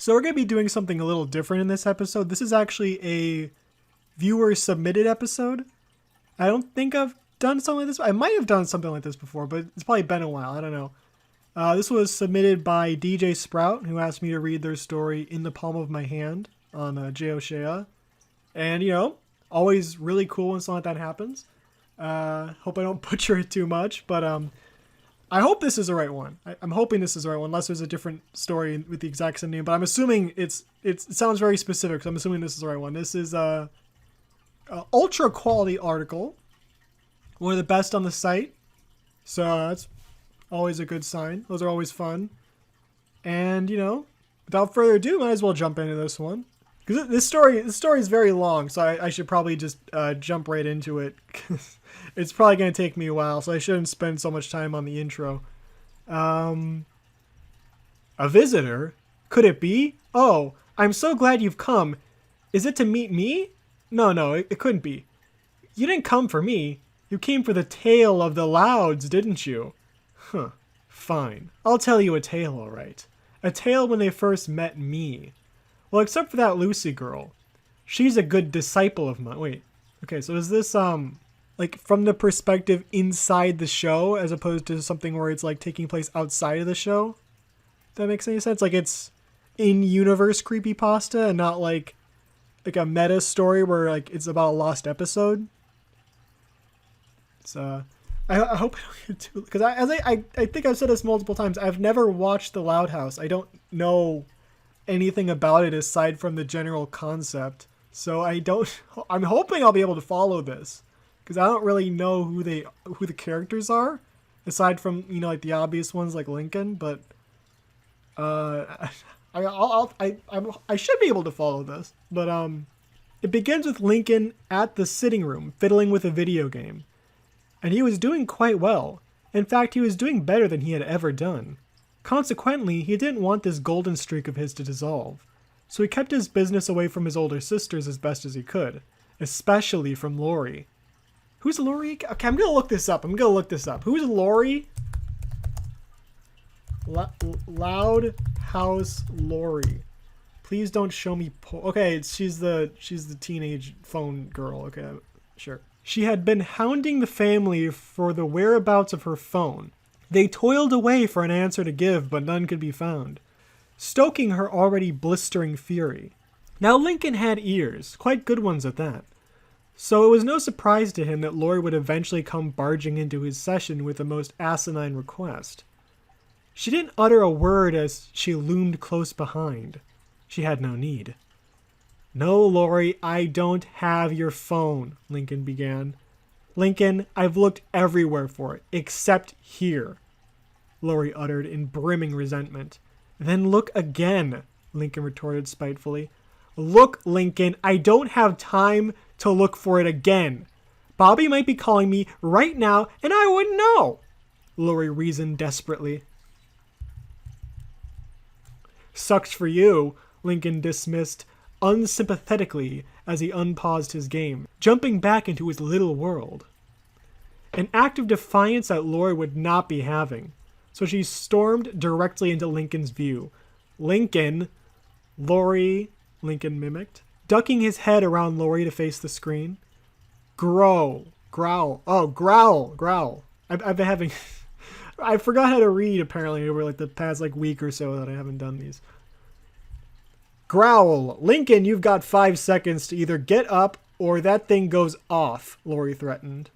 So we're going to be doing something a little different in this episode. This is actually a viewer submitted episode. I don't think I've done something like this. I might have done something like this before, but it's probably been a while. I don't know. This was submitted by DJ Sprout, who asked me to read their story In the Palm of My Hand on Geoshea. And, you know, always really cool when something like that happens. Hope I don't butcher it too much, but I hope this is the right one. I'm hoping this is the right one, unless there's a different story with the exact same name. But I'm assuming it sounds very specific, so I'm assuming this is the right one. This is a ultra quality article, one of the best on the site. So that's always a good sign. Those are always fun. And, you know, without further ado, might as well jump into this one. Because this story is very long, so I should probably just jump right into it. It's probably going to take me a while, so I shouldn't spend so much time on the intro. A visitor? Could it be? Oh, I'm so glad you've come. Is it to meet me? No, it couldn't be. You didn't come for me. You came for the tale of the Louds, didn't you? Huh. Fine. I'll tell you a tale, all right. A tale when they first met me. Well, except for that Lucy girl. She's a good disciple of mine. Wait. Okay, so is this, like, from the perspective inside the show, as opposed to something where it's, like, taking place outside of the show? If that makes any sense? Like, it's in-universe creepypasta and not, like a meta story where, like, it's about a lost episode? It's, I hope I don't get too... Because I think I've said this multiple times. I've never watched The Loud House. I don't know anything about it aside from the general concept, so I'm hoping I'll be able to follow this, because I don't really know who the characters are aside from, you know, like the obvious ones like Lincoln, but I should be able to follow this. But it begins with Lincoln at the sitting room fiddling with a video game, and he was doing quite well. In fact, he was doing better than he had ever done. Consequently, he didn't want this golden streak of his to dissolve, so he kept his business away from his older sisters as best as he could, especially from Lori. Who's Lori? Okay, I'm gonna look this up. Who's Lori? Loud House Lori. Please don't show me. Okay, she's the teenage phone girl. Okay, sure. She had been hounding the family for the whereabouts of her phone. They toiled away for an answer to give, but none could be found, stoking her already blistering fury. Now Lincoln had ears, quite good ones at that, so it was no surprise to him that Lori would eventually come barging into his session with the most asinine request. She didn't utter a word as she loomed close behind. She had no need. "No, Lori, I don't have your phone," Lincoln began. "Lincoln, I've looked everywhere for it, except here," Lori uttered in brimming resentment. "Then look again," Lincoln retorted spitefully. "Look, Lincoln, I don't have time to look for it again. Bobby might be calling me right now, and I wouldn't know," Lori reasoned desperately. "Sucks for you," Lincoln dismissed unsympathetically as he unpaused his game, jumping back into his little world. An act of defiance that Lori would not be having, so she stormed directly into Lincoln's view. "Lincoln!" "Lori," Lincoln mimicked, ducking his head around Lori to face the screen. Growl. I've been having... I forgot how to read, apparently, over like the past week or so that I haven't done these. "Growl. Lincoln, you've got 5 seconds to either get up or that thing goes off," Lori threatened.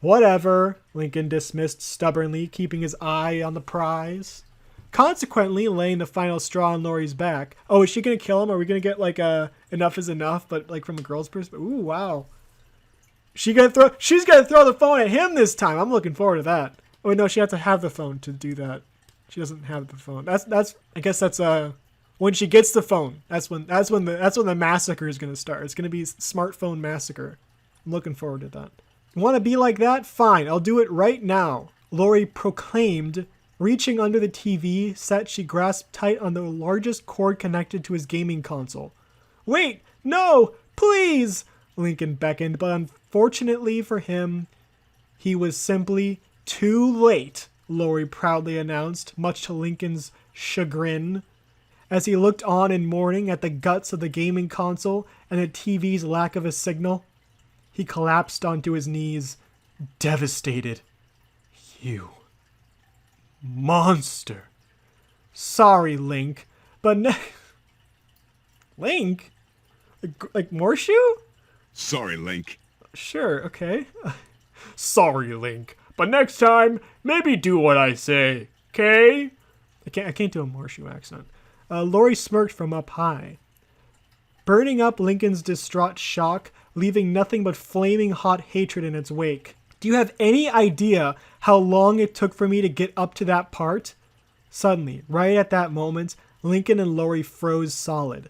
"Whatever," Lincoln dismissed stubbornly, keeping his eye on the prize. Consequently, laying the final straw on Lori's back. Oh, is she going to kill him? Are we going to get enough is enough, but from a girl's perspective? Ooh, wow. She's going to throw the phone at him this time. I'm looking forward to that. Oh, no, she has to have the phone to do that. She doesn't have the phone. I guess that's when she gets the phone. That's when the massacre is going to start. It's going to be smartphone massacre. I'm looking forward to that. "Want to be like that? Fine, I'll do it right now," Lori proclaimed, reaching under the TV set she grasped tight on the largest cord connected to his gaming console. "Wait, no, please," Lincoln beckoned, but unfortunately for him, he was simply too late, Lori proudly announced, much to Lincoln's chagrin. as he looked on in mourning at the guts of the gaming console and the TV's lack of a signal. He collapsed onto his knees, devastated. You monster. Sorry, Link, but Link? Like Morshu? Sorry, Link. Sure, okay. Sorry, Link, but next time, maybe do what I say, okay? I can't do a Morshu accent. Lori smirked from up high, burning up Lincoln's distraught shock, leaving nothing but flaming hot hatred in its wake. Do you have any idea how long it took for me to get up to that part? Suddenly, right at that moment, Lincoln and Lori froze solid,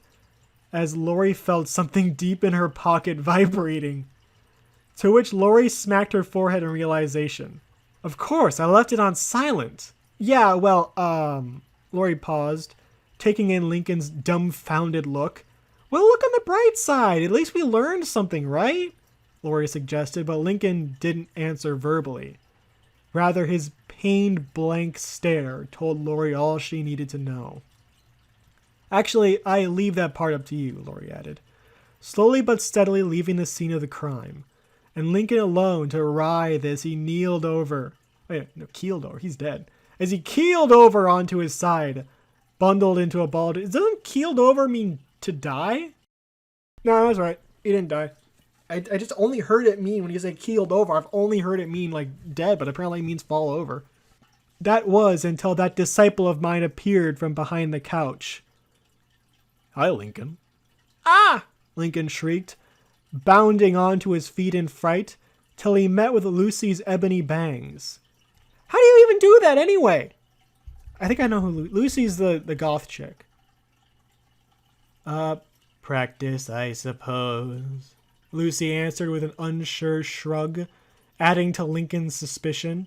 as Lori felt something deep in her pocket vibrating. To which Lori smacked her forehead in realization. Of course, I left it on silent. Yeah, well, Lori paused, taking in Lincoln's dumbfounded look. Well, look on the bright side. At least we learned something, right? Lori suggested, but Lincoln didn't answer verbally. Rather, his pained blank stare told Lori all she needed to know. Actually, I leave that part up to you, Lori added, slowly but steadily leaving the scene of the crime, and Lincoln alone to writhe as he keeled over. He's dead. As he keeled over onto his side, bundled into a ball. Doesn't keeled over mean to die? No, that's right. He didn't die. I just only heard it mean when you say keeled over. I've only heard it mean like dead, but apparently it means fall over. That was until that disciple of mine appeared from behind the couch. Hi, Lincoln. Ah! Lincoln shrieked, bounding onto his feet in fright, till he met with Lucy's ebony bangs. How do you even do that anyway? I think I know who Lucy's the goth chick. Practice, I suppose. Lucy answered with an unsure shrug, adding to Lincoln's suspicion.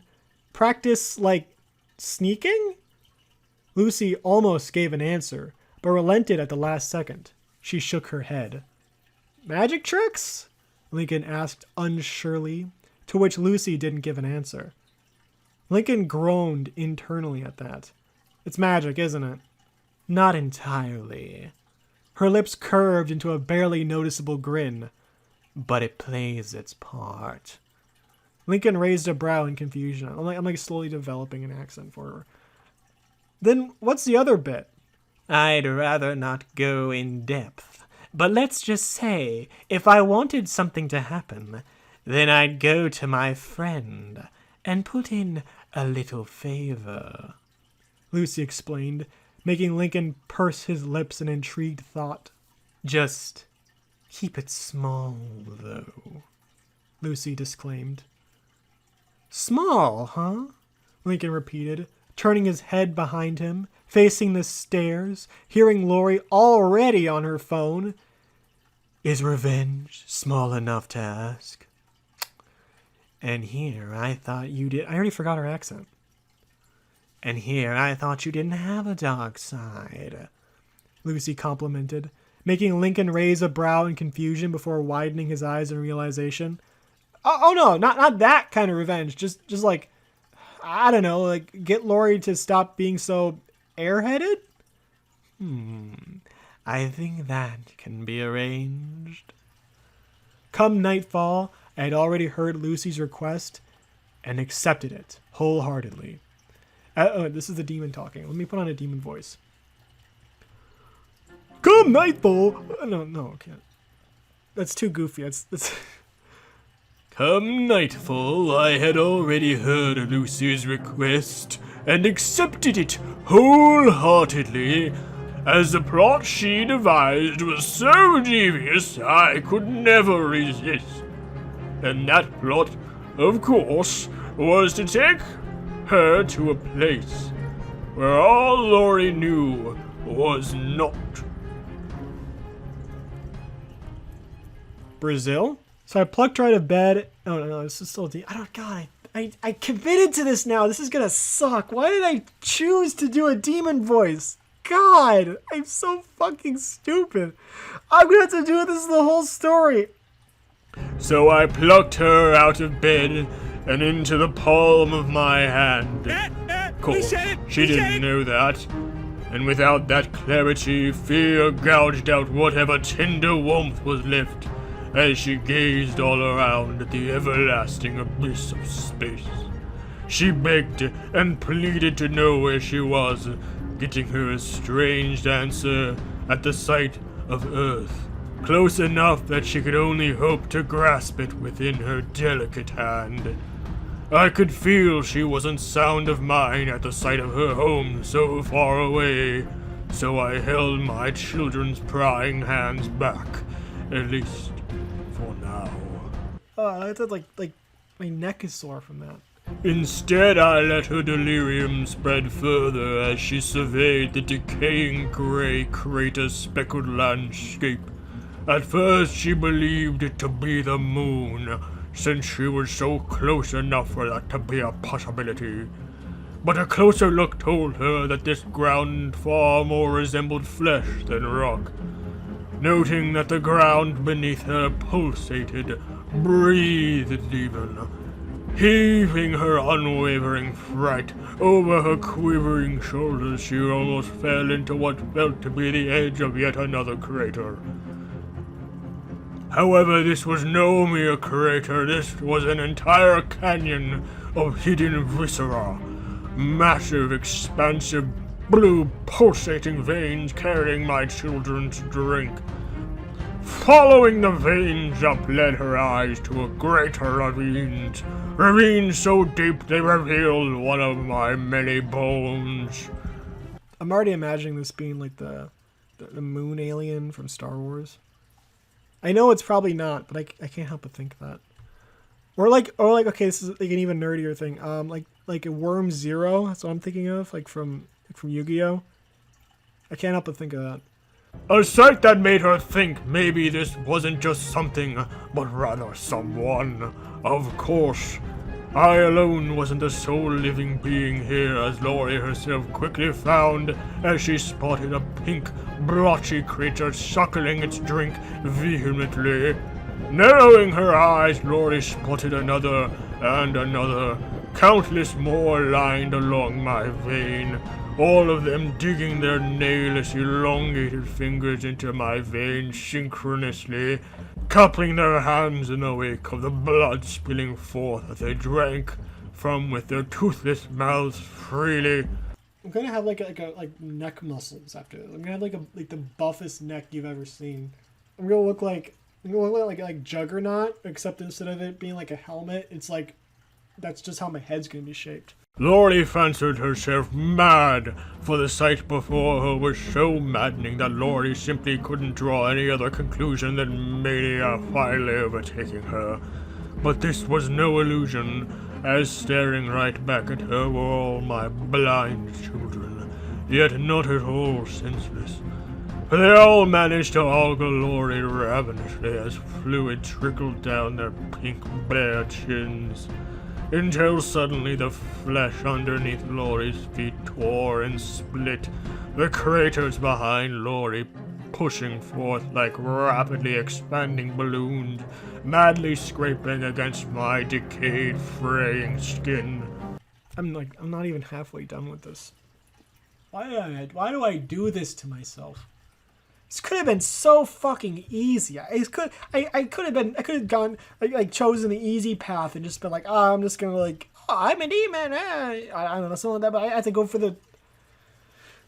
Practice, like, sneaking? Lucy almost gave an answer, but relented at the last second. She shook her head. Magic tricks? Lincoln asked unsurely, to which Lucy didn't give an answer. Lincoln groaned internally at that. It's magic, isn't it? Not entirely. Her lips curved into a barely noticeable grin. But it plays its part. Lincoln raised a brow in confusion. I'm like slowly developing an accent for her. Then what's the other bit? I'd rather not go in depth. But let's just say, if I wanted something to happen, then I'd go to my friend and put in a little favor. Lucy explained, making Lincoln purse his lips in intrigued thought. Just keep it small, though, Lucy disclaimed. Small, huh? Lincoln repeated, turning his head behind him, facing the stairs, hearing Lori already on her phone. Is revenge small enough to ask? And here I thought you did. I already forgot her accent. And here I thought you didn't have a dark side, Lucy complimented, making Lincoln raise a brow in confusion before widening his eyes in realization. Oh no, not that kind of revenge. Just like, I don't know, like get Lori to stop being so airheaded? I think that can be arranged. Come nightfall, I had already heard Lucy's request and accepted it wholeheartedly. This is the demon talking. Let me put on a demon voice. Come nightfall. No, I can't. That's too goofy. That's. Come nightfall, I had already heard Lucy's request and accepted it wholeheartedly, as the plot she devised was so devious I could never resist. And that plot, of course, was to take her to a place where all Lori knew was not. Brazil? So I plucked her out of bed. Oh no, this is still deep. I committed to this now. This is gonna suck. Why did I choose to do a demon voice? God, I'm so fucking stupid. I'm gonna have to do this the whole story. So I plucked her out of bed and into the palm of my hand. Of course, she didn't know that. and without that clarity, fear gouged out whatever tender warmth was left as she gazed all around at the everlasting abyss of space. She begged and pleaded to know where she was, getting her estranged answer at the sight of Earth, close enough that she could only hope to grasp it within her delicate hand. I could feel she wasn't sound of mind at the sight of her home so far away, so I held my children's prying hands back, at least for now. I thought like my neck is sore from that. Instead, I let her delirium spread further as she surveyed the decaying gray crater-speckled landscape. At first, she believed it to be the moon, since she was so close enough for that to be a possibility. But a closer look told her that this ground far more resembled flesh than rock. Noting that the ground beneath her pulsated, breathed even, heaving her unwavering fright over her quivering shoulders, she almost fell into what felt to be the edge of yet another crater. However, this was no mere crater. This was an entire canyon of hidden viscera, massive, expansive, blue, pulsating veins carrying my children's drink. Following the veins up led her eyes to a greater ravines so deep they revealed one of my many bones. I'm already imagining this being like the moon alien from Star Wars. I know it's probably not, but I can't help but think that. Or like okay, this is like an even nerdier thing. Like a Worm Zero. That's what I'm thinking of, like from Yu-Gi-Oh. I can't help but think of that. A sight that made her think maybe this wasn't just something, but rather someone. Of course, I alone wasn't the sole living being here, as Lori herself quickly found as she spotted a pink, blotchy creature suckling its drink vehemently. Narrowing her eyes, Lori spotted another and another, countless more lined along my vein, all of them digging their nailless, elongated fingers into my vein synchronously, cupping their hands in the wake of the blood spilling forth as they drank from with their toothless mouths freely. I'm gonna have like neck muscles after this. I'm gonna have like the buffest neck you've ever seen. I'm gonna look like Juggernaut, except instead of it being like a helmet, it's like that's just how my head's gonna be shaped. Lori fancied herself mad, for the sight before her was so maddening that Lori simply couldn't draw any other conclusion than mania finally overtaking her. But this was no illusion, as staring right back at her were all my blind children, yet not at all senseless. For they all managed to augur Lori ravenously as fluid trickled down their pink bare chins, until suddenly the flesh underneath Lori's feet tore and split, the craters behind Lori pushing forth like rapidly expanding balloons, madly scraping against my decayed, fraying skin. I'm not even halfway done with this. Why do I do this to myself? This could have been so fucking easy. I could have gone chosen the easy path and just been like, I'm just gonna I'm a demon. I don't know, something like that. But I had to go for the.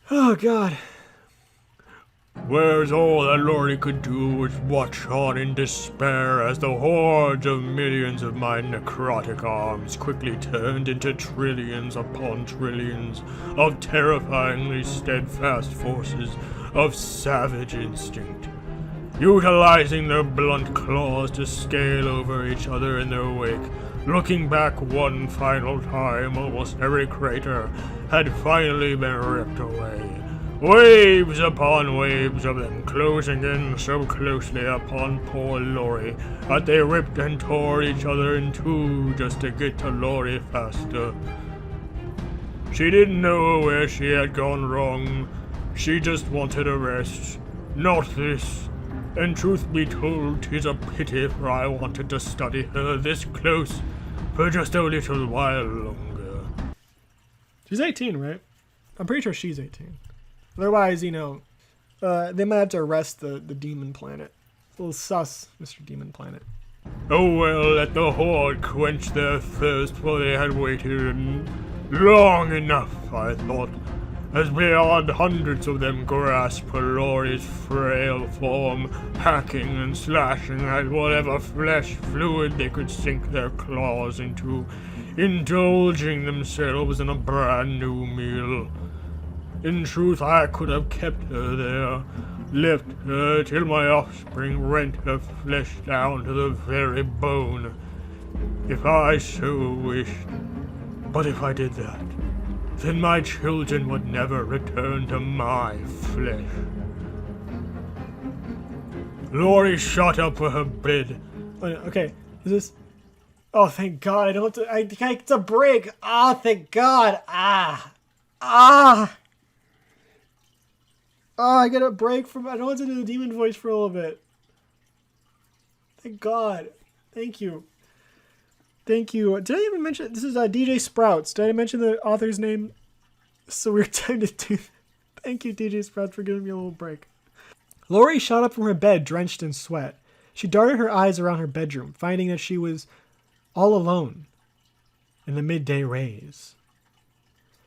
Oh God. Whereas all that Lori could do was watch on in despair as the hordes of millions of my necrotic arms quickly turned into trillions upon trillions of terrifyingly steadfast forces of savage instinct, utilizing their blunt claws to scale over each other in their wake. Looking back one final time, almost every crater had finally been ripped away. Waves upon waves of them closing in so closely upon poor Lori that they ripped and tore each other in two just to get to Lori faster. She didn't know where she had gone wrong. She just wanted a rest, not this. And truth be told, 'tis a pity, for I wanted to study her this close for just a little while longer. She's 18, right? I'm pretty sure she's 18. Otherwise, you know, they might have to arrest the Demon Planet. It's a little sus, Mr. Demon Planet. Oh well, let the horde quench their thirst, for they had waited long enough, I thought, as beyond hundreds of them grasped Lori's frail form, hacking and slashing at whatever flesh fluid they could sink their claws into, indulging themselves in a brand new meal. In truth, I could have kept her there, left her till my offspring rent her flesh down to the very bone, if I so wished. But if I did that, then my children would never return to my flesh. Lori shot up for her bed. Oh, no, okay, is this... Oh, thank God, I don't have to... I get a break. Ah, thank God. Ah. Oh, I get a break from... I don't want to do the demon voice for a little bit. Thank God. Thank you. Thank you. Did I even mention... This is DJ Sprouts. Did I mention the author's name? It's so weird time to do... Thank you, DJ Sprouts, for giving me a little break. Lori shot up from her bed, drenched in sweat. She darted her eyes around her bedroom, finding that she was all alone in the midday rays.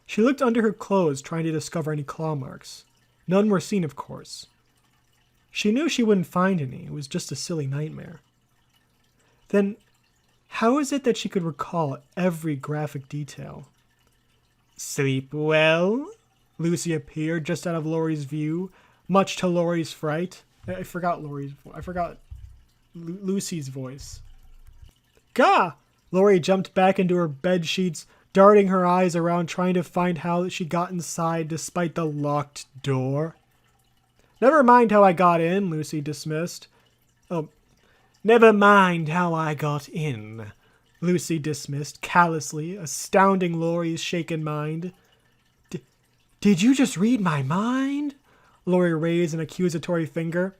She looked under her clothes, trying to discover any claw marks. None were seen, of course. She knew she wouldn't find any. It was just a silly nightmare. Then, how is it that she could recall every graphic detail? Sleep well? Lucy appeared just out of Lori's view, much to Lori's fright. I forgot Lucy's voice. Gah! Lori jumped back into her bed sheets, darting her eyes around trying to find how she got inside despite the locked door. Never mind how I got in, Lucy dismissed. Oh, never mind how I got in, Lucy dismissed callously, astounding Lori's shaken mind. Did you just read my mind? Lori raised an accusatory finger.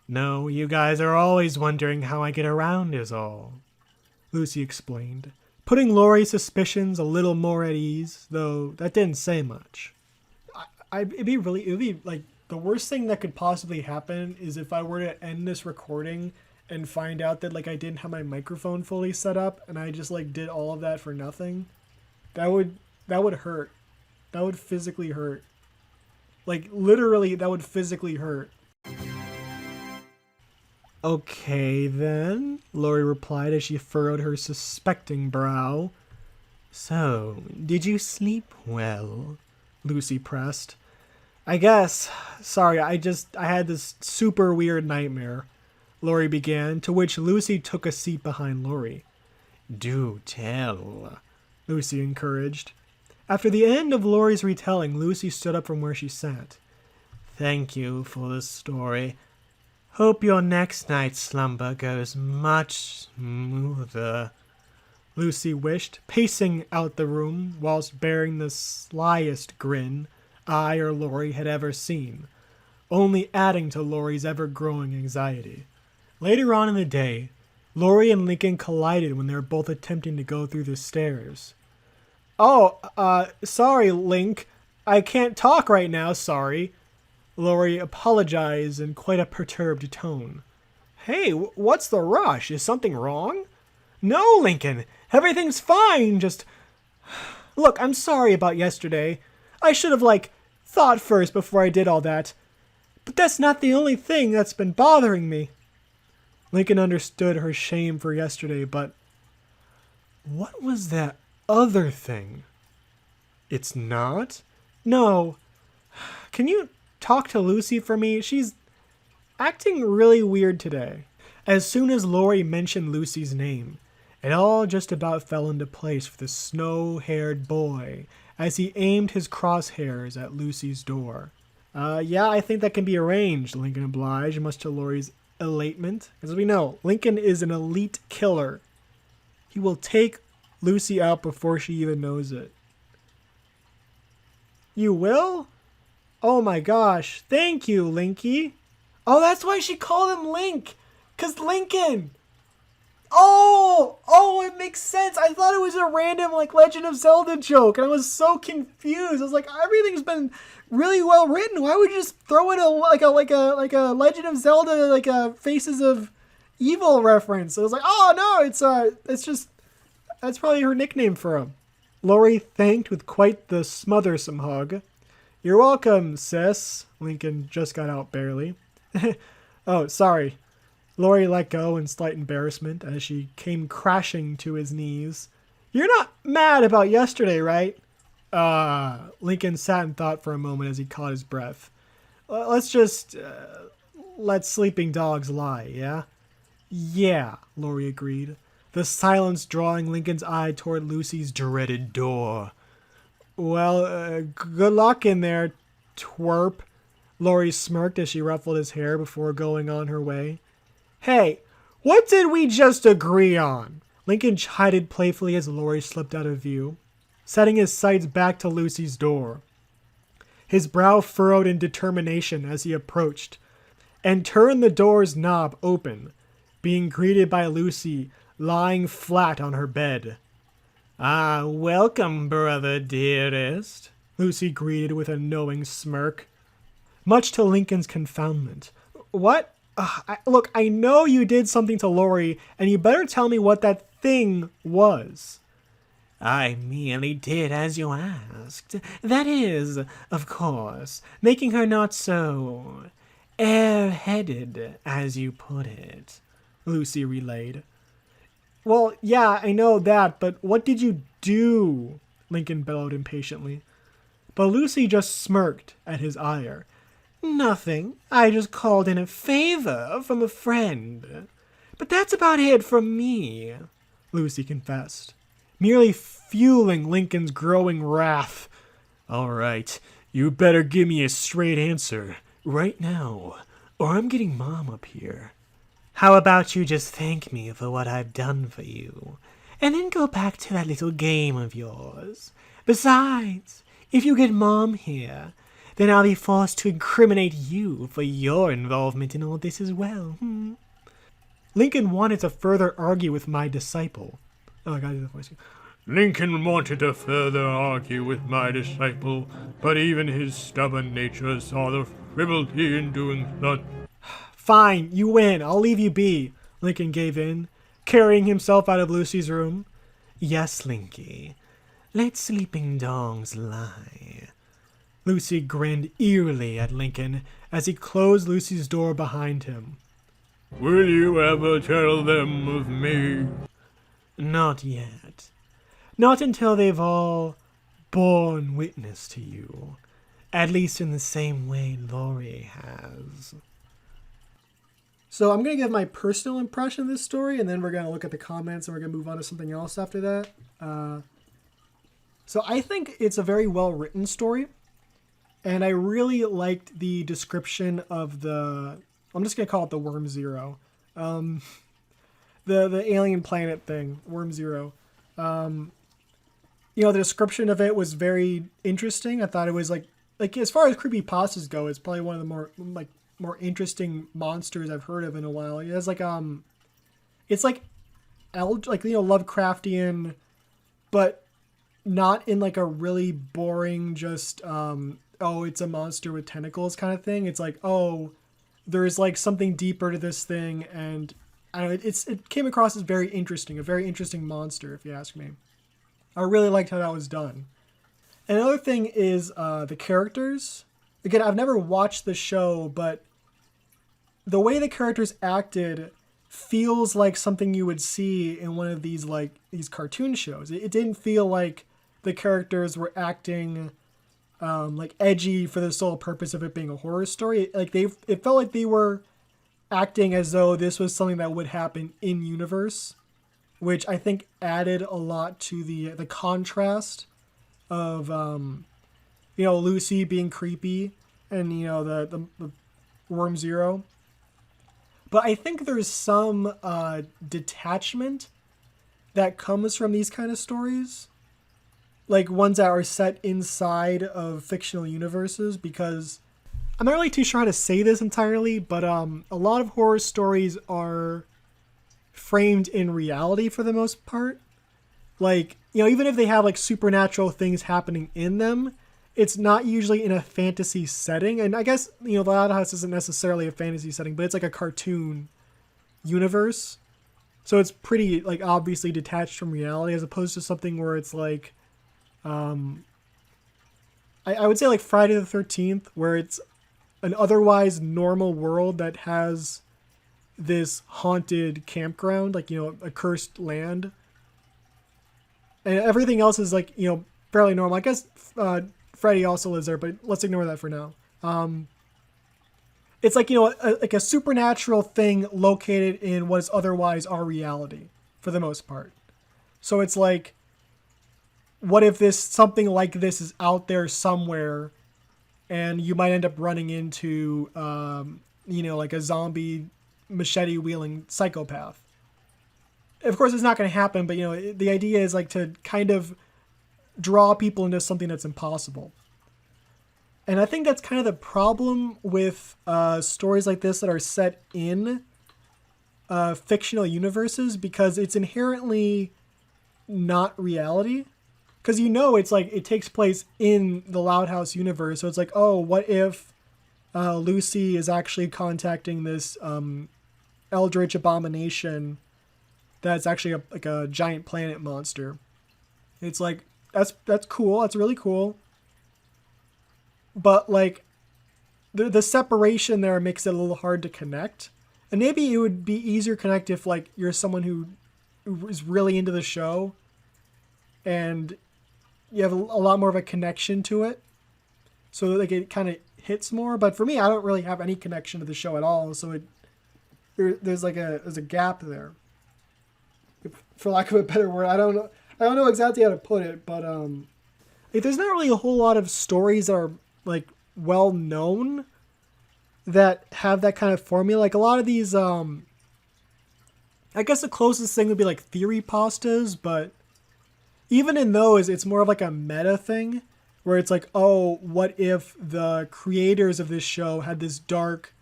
No, you guys are always wondering how I get around is all, Lucy explained, putting Lori's suspicions a little more at ease, though that didn't say much. It'd be like the worst thing that could possibly happen is if I were to end this recording and find out that like I didn't have my microphone fully set up and I just like did all of that for nothing. That would hurt. That would physically hurt. Like literally that would physically hurt. Okay then, Lori replied as she furrowed her suspecting brow. So, did you sleep well? Lucy pressed. I guess. Sorry, I had this super weird nightmare, Lori began, to which Lucy took a seat behind Lori. Do tell, Lucy encouraged. After the end of Lori's retelling, Lucy stood up from where she sat. Thank you for the story. Hope your next night's slumber goes much smoother, Lucy wished, pacing out the room whilst bearing the slyest grin I or Lori had ever seen, only adding to Lori's ever-growing anxiety. Later on in the day, Lori and Lincoln collided when they were both attempting to go through the stairs. Oh, sorry, Link. I can't talk right now, sorry. Lori apologized in quite a perturbed tone. Hey, what's the rush? Is something wrong? No, Lincoln. Everything's fine. Just... Look, I'm sorry about yesterday. I should have, thought first before I did all that. But that's not the only thing that's been bothering me. Lincoln understood her shame for yesterday, but... What was that other thing? It's not? No. Can you talk to Lucy for me? She's acting really weird today. As soon as Lori mentioned Lucy's name, it all just about fell into place for the snow-haired boy as he aimed his crosshairs at Lucy's door. Yeah, I think that can be arranged, Lincoln obliged, much to Lori's elatement. As we know, Lincoln is an elite killer. He will take Lucy out before she even knows it. You will? Oh my gosh. Thank you, Linky. Oh, that's why she called him Link. 'Cause Lincoln. Oh, it makes sense. I thought it was a random like Legend of Zelda joke, and I was so confused. I was like, everything's been really well written. Why would you just throw in a Legend of Zelda like a Faces of Evil reference? I was like, oh no, it's just that's probably her nickname for him. Lori thanked with quite the smothersome hug. You're welcome, sis. Lincoln just got out barely. Oh, sorry. Lori let go in slight embarrassment as she came crashing to his knees. You're not mad about yesterday, right? Lincoln sat and thought for a moment as he caught his breath. Let's just let sleeping dogs lie, yeah? Yeah, Lori agreed, the silence drawing Lincoln's eye toward Lucy's dreaded door. Well, good luck in there, twerp. Lori smirked as she ruffled his hair before going on her way. Hey, what did we just agree on? Lincoln chided playfully as Lori slipped out of view, setting his sights back to Lucy's door. His brow furrowed in determination as he approached, and turned the door's knob open, being greeted by Lucy lying flat on her bed. Ah, welcome, brother dearest, Lucy greeted with a knowing smirk. Much to Lincoln's confoundment. What? Look, I know you did something to Lori, and you better tell me what that thing was. I merely did as you asked. That is, of course, making her not so airheaded, as you put it, Lucy relayed. Well, yeah, I know that, but what did you do? Lincoln bellowed impatiently. But Lucy just smirked at his ire. Nothing. I just called in a favor from a friend. But that's about it from me, Lucy confessed, merely fueling Lincoln's growing wrath. All right, you better give me a straight answer right now, or I'm getting Mom up here. How about you just thank me for what I've done for you, and then go back to that little game of yours? Besides, if you get Mom here, then I'll be forced to incriminate you for your involvement in all this as well. Lincoln wanted to further argue with my disciple. Oh, I gotta do the voice. Lincoln wanted to further argue with my disciple, but even his stubborn nature saw the frivolity in doing so. Fine, you win. I'll leave you be. Lincoln gave in, carrying himself out of Lucy's room. Yes, Linky. Let sleeping dogs lie. Lucy grinned eerily at Lincoln as he closed Lucy's door behind him. Will you ever tell them of me? Not yet. Not until they've all borne witness to you. At least in the same way Lori has. So I'm going to give my personal impression of this story, and then we're going to look at the comments, and we're going to move on to something else after that. So I think it's a very well-written story. And I really liked the description of I'm just going to call it the Worm Zero. The alien planet thing, Worm Zero. The description of it was very interesting. I thought it was like as far as creepypastas go, it's probably one of the more interesting monsters I've heard of in a while. It has it's like Lovecraftian, but not in like a really boring just it's a monster with tentacles kind of thing. It's like, oh, there's like something deeper to this thing, and I don't know, it came across as very interesting, a very interesting monster, if you ask me. I really liked how that was done. Another thing is the characters. Again, I've never watched the show, but the way the characters acted feels like something you would see in one of these cartoon shows. It didn't feel like the characters were acting edgy for the sole purpose of it being a horror story. It felt like they were acting as though this was something that would happen in universe, which I think added a lot to the contrast of Lucy being creepy and the Worm Zero. But I think there's some detachment that comes from these kind of stories, like ones that are set inside of fictional universes, because I'm not really too sure how to say this entirely, but a lot of horror stories are framed in reality for the most part. Like, you know, even if they have like supernatural things happening in them, it's not usually in a fantasy setting. And I guess, you know, the Loud House isn't necessarily a fantasy setting, but it's like a cartoon universe. So it's pretty like obviously detached from reality, as opposed to something where it's like, I would say like Friday the 13th, where it's an otherwise normal world that has this haunted campground, like, you know, a cursed land. And everything else is like, you know, fairly normal. I guess Freddy also lives there, but let's ignore that for now. It's like, you know, like a supernatural thing located in what is otherwise our reality for the most part. So it's like, what if something like this is out there somewhere, and you might end up running into, you know, like a zombie machete wielding psychopath. Of course, it's not going to happen, but, you know, the idea is like to kind of draw people into something that's impossible. And I think that's kind of the problem with stories like this that are set in fictional universes, because it's inherently not reality. Because, you know, it's like it takes place in the Loud House universe. So it's like, oh, what if Lucy is actually contacting this eldritch abomination that's actually like a giant planet monster. It's like, that's cool. That's really cool. But like the separation there makes it a little hard to connect. And maybe it would be easier to connect if like you're someone who is really into the show and you have a lot more of a connection to it. So like it kind of hits more. But for me, I don't really have any connection to the show at all. So there's a gap there. For lack of a better word, I don't know exactly how to put it, but like there's not really a whole lot of stories that are like well known that have that kind of formula. Like a lot of these, I guess the closest thing would be like theory pastas, but even in those, it's more of like a meta thing where it's like, oh, what if the creators of this show had this dark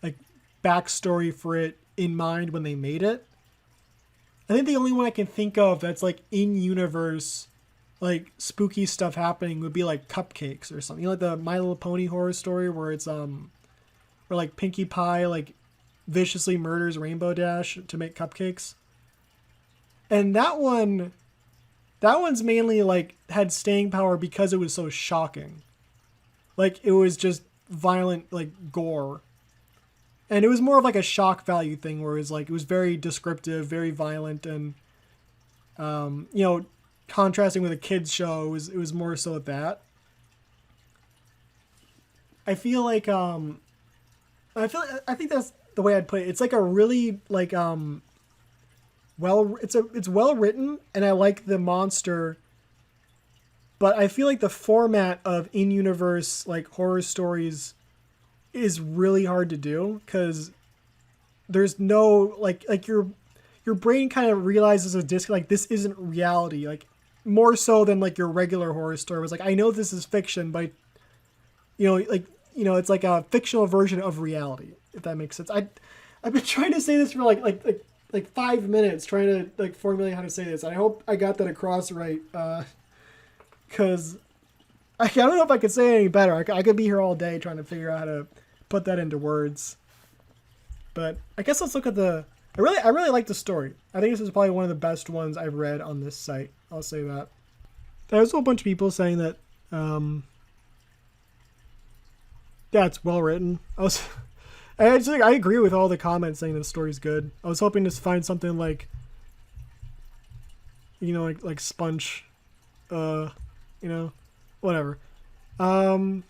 like backstory for it in mind when they made it? I think the only one I can think of that's like in universe, like spooky stuff happening would be like Cupcakes or something. You know, like the My Little Pony horror story where it's where like Pinkie Pie like viciously murders Rainbow Dash to make cupcakes. And that one's mainly like had staying power because it was so shocking. Like it was just violent like gore. And it was more of like a shock value thing where it was very descriptive, very violent, and you know, contrasting with a kids show, it was more so at that. I feel like I think that's the way I'd put it. It's like a really like it's well written, and I like the monster, but I feel like the format of in-universe like horror stories is really hard to do, because there's no like your brain kind of realizes a like this isn't reality, like more so than like your regular horror story was like, I know this is fiction, but you know, like, you know, it's like a fictional version of reality, if that makes sense. I've been trying to say this for like 5 minutes, trying to like formulate how to say this. I hope I got that across right, because I don't know if I could say it any better. I could be here all day trying to figure out how to put that into words. But I guess let's look at I really like the story. I think this is probably one of the best ones I've read on this site. I'll say that. There's a whole bunch of people saying that, yeah, it's well written. I agree with all the comments saying the story's good. I was hoping to find something like, you know, like Sponge, you know, whatever. So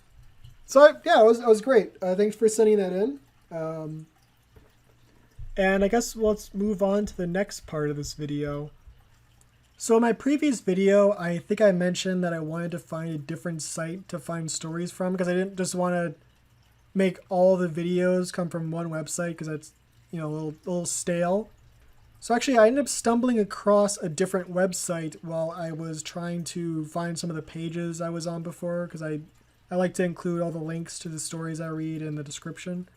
yeah, it was great. Thanks for sending that in. And I guess let's move on to the next part of this video. So in my previous video, I think I mentioned that I wanted to find a different site to find stories from, because I didn't just want to make all the videos come from one website, because that's, you know, a little stale. So actually, I ended up stumbling across a different website while I was trying to find some of the pages I was on before, because I like to include all the links to the stories I read in the description.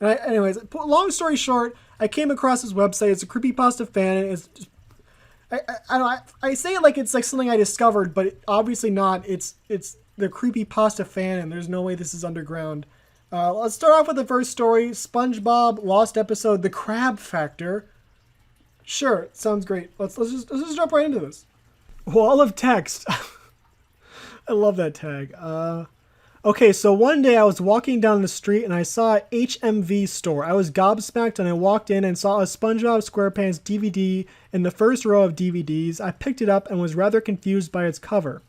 Anyways, long story short, I came across this website. It's a Creepypasta fan. It's just, I say it like it's like something I discovered, but obviously not. It's the Creepypasta fan, and there's no way this is underground. Let's start off with the first story: SpongeBob lost episode, The Crab Factor. Sure, sounds great. Let's just jump right into this. Wall of text. I love that tag. Okay, so one day I was walking down the street and I saw a HMV store. I was gobsmacked and I walked in and saw a SpongeBob SquarePants DVD in the first row of DVDs. I picked it up and was rather confused by its cover. It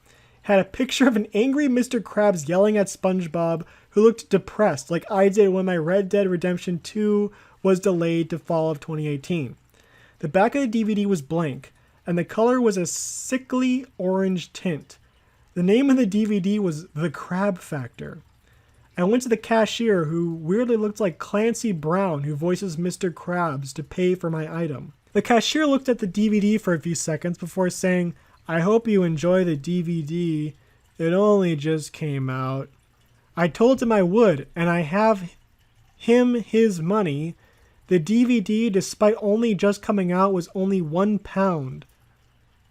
had a picture of an angry Mr. Krabs yelling at SpongeBob, who looked depressed, like I did when my Red Dead Redemption 2 was delayed to fall of 2018. The back of the DVD was blank, and the color was a sickly orange tint. The name of the DVD was The Crab Factor. I went to the cashier, who weirdly looked like Clancy Brown, who voices Mr. Krabs, to pay for my item. The cashier looked at the DVD for a few seconds before saying, "I hope you enjoy the DVD. It only just came out." I told him I would, and I have him his money. The DVD, despite only just coming out, was only £1.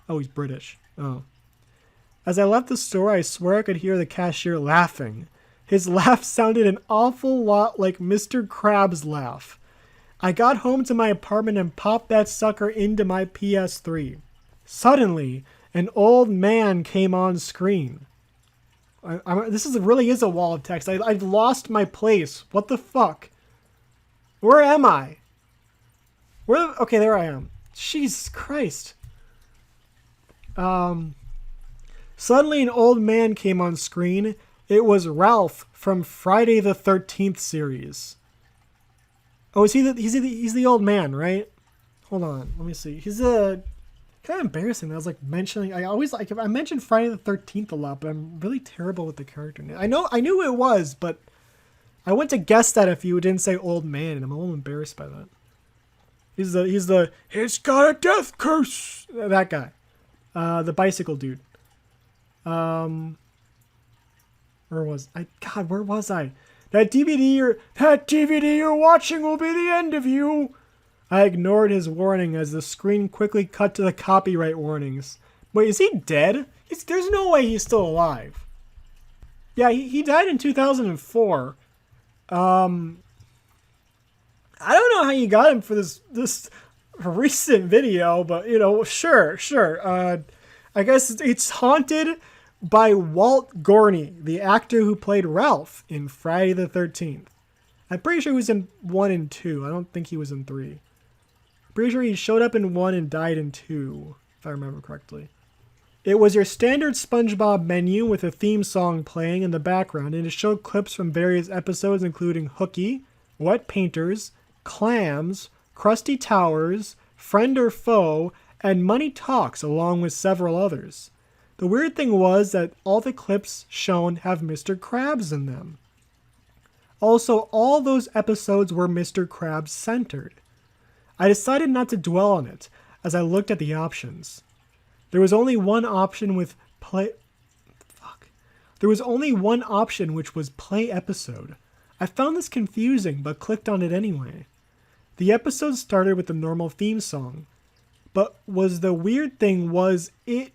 Oh, he's British. Oh. As I left the store, I swear I could hear the cashier laughing. His laugh sounded an awful lot like Mr. Krabs' laugh. I got home to my apartment and popped that sucker into my PS3. Suddenly, an old man came on screen. This really is a wall of text. I've lost my place. What the fuck? Where am I? Okay, there I am. Jesus Christ. Suddenly an old man came on screen. It was Ralph from Friday the 13th series. Oh, he's the old man, right? Hold on, let me see. He's kind of embarrassing. I was like mentioning. I mention Friday the 13th a lot, but I'm really terrible with the character name. I knew who it was, but I went to guess that if you didn't say old man, and I'm a little embarrassed by that. He's got a death curse. That guy, the bicycle dude. Where was I? God, where was I? That DVD you're watching will be the end of you. I ignored his warning as the screen quickly cut to the copyright warnings. Wait, is he dead? There's no way he's still alive. Yeah, he died in 2004. I don't know how you got him for this recent video, but sure. I guess it's haunted by Walt Gorney, the actor who played Ralph in Friday the 13th. I'm pretty sure he was in 1 and 2. I don't think he was in 3. Pretty sure he showed up in 1 and died in 2, if I remember correctly. It was your standard SpongeBob menu with a theme song playing in the background, and it showed clips from various episodes including Hooky, Wet Painters, Clams, Krusty Towers, Friend or Foe, and Money Talks, along with several others. The weird thing was that all the clips shown have Mr. Krabs in them. Also, all those episodes were Mr. Krabs centered. I decided not to dwell on it as I looked at the options. There was only one option with play... There was only one option, which was play episode. I found this confusing, but clicked on it anyway. The episode started with the normal theme song. But the weird thing was it...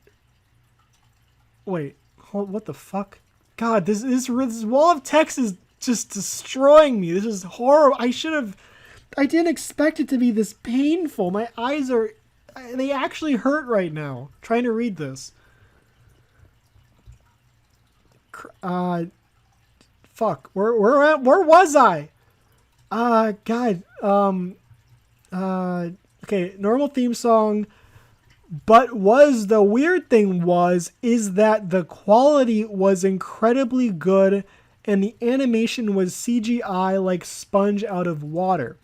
Wait, what the fuck? God, this wall of text is just destroying me. This is horrible. I didn't expect it to be this painful. My eyes they actually hurt right now trying to read this. Fuck. Where was I? God. Okay, normal theme song. But the weird thing is that the quality was incredibly good and the animation was CGI like sponge out of water.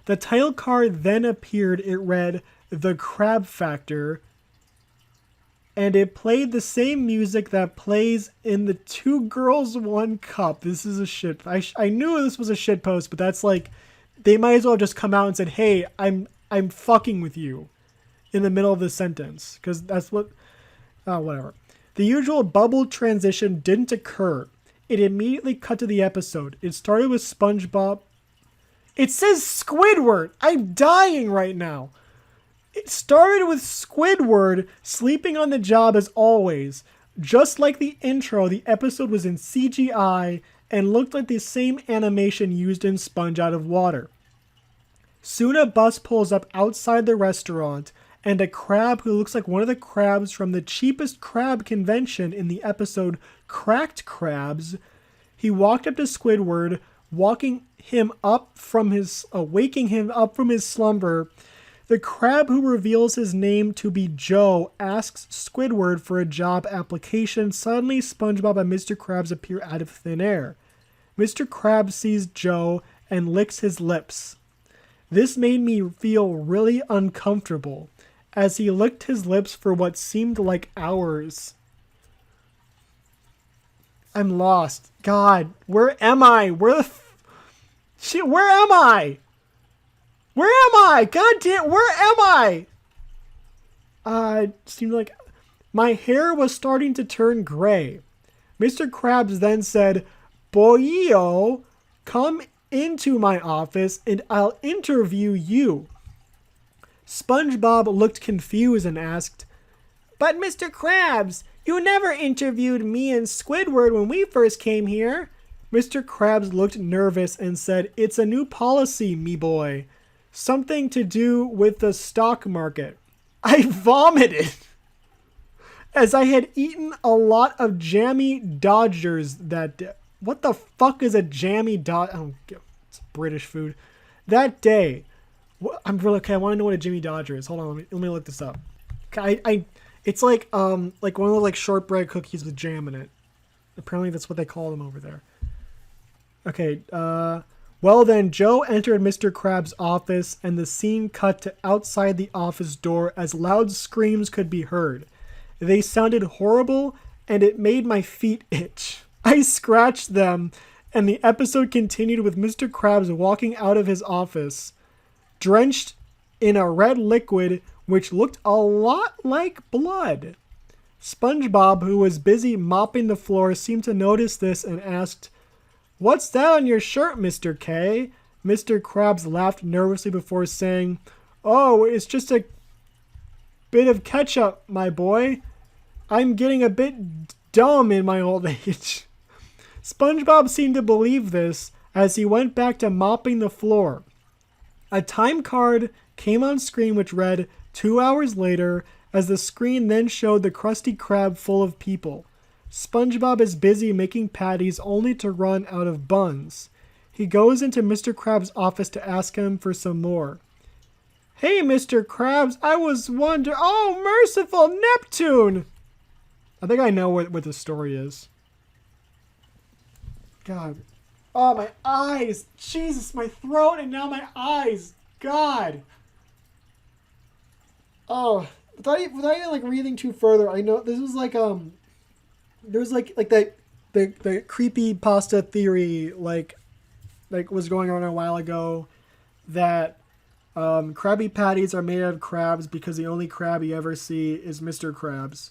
The title card then appeared. It read The Crab Factor, and it played the same music that plays in the Two Girls One Cup. This is a shit. I knew this was a shit post, but that's like, they might as well have just come out and said, "Hey, I'm fucking with you," in the middle of the sentence, because that's what. Whatever. The usual bubble transition didn't occur. It immediately cut to the episode. It started with SpongeBob. It says Squidward. I'm dying right now. It started with Squidward sleeping on the job as always. Just like the intro, the episode was in CGI and looked like the same animation used in Sponge Out of Water. Soon a bus pulls up outside the restaurant, and a crab who looks like one of the crabs from the cheapest crab convention in the episode Cracked Crabs. He walked up to Squidward, waking him up from waking him up from his slumber. The crab, who reveals his name to be Joe, asks Squidward for a job application. Suddenly, SpongeBob and Mr. Krabs appear out of thin air. Mr. Krabs sees Joe and licks his lips. This made me feel really uncomfortable, as he licked his lips for what seemed like hours. I'm lost. God, where am I? Where am I? Where am I? God damn, where am I? It seemed like my hair was starting to turn gray. Mr. Krabs then said, "Boyo, come into my office and I'll interview you." SpongeBob looked confused and asked, "But Mr. Krabs, you never interviewed me and Squidward when we first came here." Mr. Krabs looked nervous and said, "It's a new policy, me boy. Something to do with the stock market." I vomited as I had eaten a lot of jammy Dodgers that day. What the fuck is a jammy Dodger? It's British food. That day. I'm really okay. I want to know what a Jimmy Dodger is. Hold on, let me look this up. It's like one of those like shortbread cookies with jam in it. Apparently that's what they call them over there. Okay, well then, Joe entered Mr. Krabs' office and the scene cut to outside the office door as loud screams could be heard. They sounded horrible and it made my feet itch. I scratched them and the episode continued with Mr. Krabs walking out of his office, drenched in a red liquid which looked a lot like blood. SpongeBob, who was busy mopping the floor, seemed to notice this and asked, "What's that on your shirt, Mr. K?" Mr. Krabs laughed nervously before saying, "Oh, it's just a bit of ketchup, my boy. I'm getting a bit dumb in my old age." SpongeBob seemed to believe this as he went back to mopping the floor. A time card came on screen which read 2 hours later, as the screen then showed the Krusty Krab full of people. SpongeBob is busy making patties only to run out of buns. He goes into Mr. Krabs' office to ask him for some more. "Hey, Mr. Krabs, I was wondering—" "Oh, merciful Neptune!" I think I know what the story is. God. Oh, my eyes. Jesus, my throat and now my eyes. God. Oh, without even like reading too further, I know this was like there's like that the creepypasta theory like was going on a while ago that Krabby Patties are made out of crabs because the only crab you ever see is Mr. Krabs.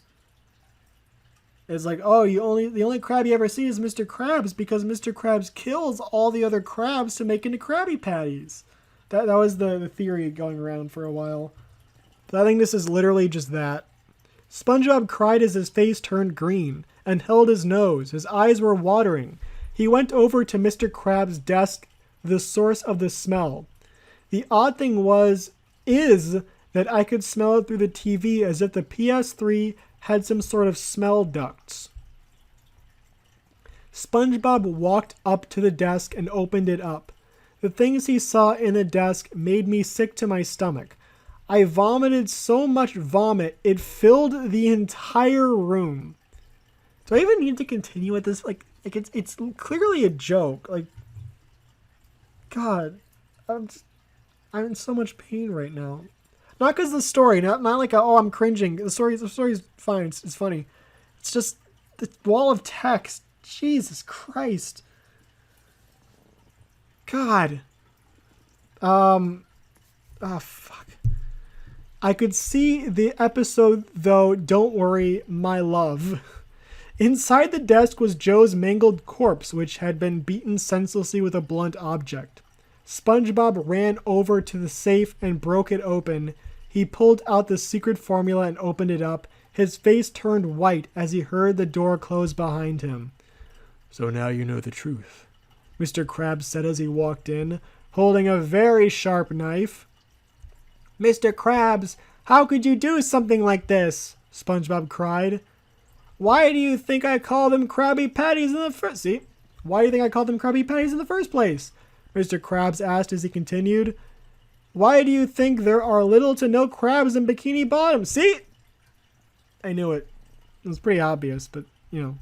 It's like, oh, the only crab you ever see is Mr. Krabs because Mr. Krabs kills all the other crabs to make into Krabby Patties. That was the theory going around for a while. But I think this is literally just that. SpongeBob cried as his face turned green and held his nose. His eyes were watering. He went over to Mr. Krabs' desk, the source of the smell. The odd thing is that I could smell it through the TV as if the PS3 had some sort of smell ducts. SpongeBob walked up to the desk and opened it up. The things he saw in the desk made me sick to my stomach. I vomited so much vomit, it filled the entire room. Do I even need to continue with this? Like it's clearly a joke. Like, God, I'm in so much pain right now. Not because of the story, not like I'm cringing. The story's fine. It's funny. It's just the wall of text. Jesus Christ. God. Oh fuck. I could see the episode though. Don't worry, my love. Inside the desk was Joe's mangled corpse, which had been beaten senselessly with a blunt object. SpongeBob ran over to the safe and broke it open. He pulled out the secret formula and opened it up. His face turned white as he heard the door close behind him. So now you know the truth, Mr. Krabs said as he walked in, holding a very sharp knife. Mr. Krabs, how could you do something like this? SpongeBob cried. Why do you think I call them Krabby Patties in the first... See? Why do you think I called them Krabby Patties in the first place? Mr. Krabs asked as he continued. Why do you think there are little to no crabs in Bikini Bottom? See? I knew it. It was pretty obvious, but, you know.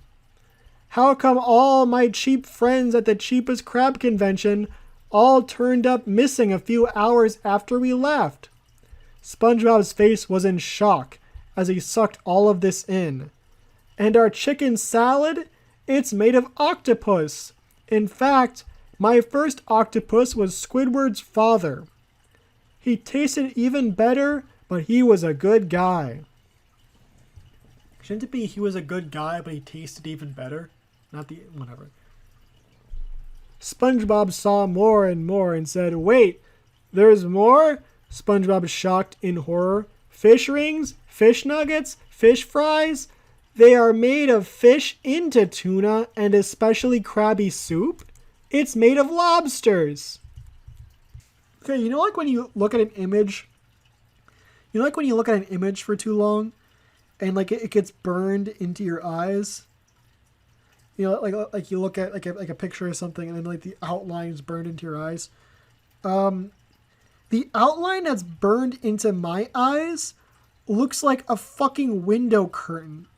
How come all my cheap friends at the cheapest crab convention all turned up missing a few hours after we left? SpongeBob's face was in shock as he sucked all of this in. And our chicken salad? It's made of octopus. In fact, my first octopus was Squidward's father. He tasted even better, but he was a good guy. Shouldn't it be he was a good guy, but he tasted even better? Not the... whatever. SpongeBob saw more and more and said, Wait, there's more? SpongeBob shocked in horror. Fish rings? Fish nuggets? Fish fries? They are made of fish into tuna and especially Krabby soup? It's made of lobsters. Okay, you know like when you look at an image? You know like when you look at an image for too long and like it gets burned into your eyes? You know, like you look at like a picture or something and then like the outline is burned into your eyes. The outline that's burned into my eyes looks like a fucking window curtain.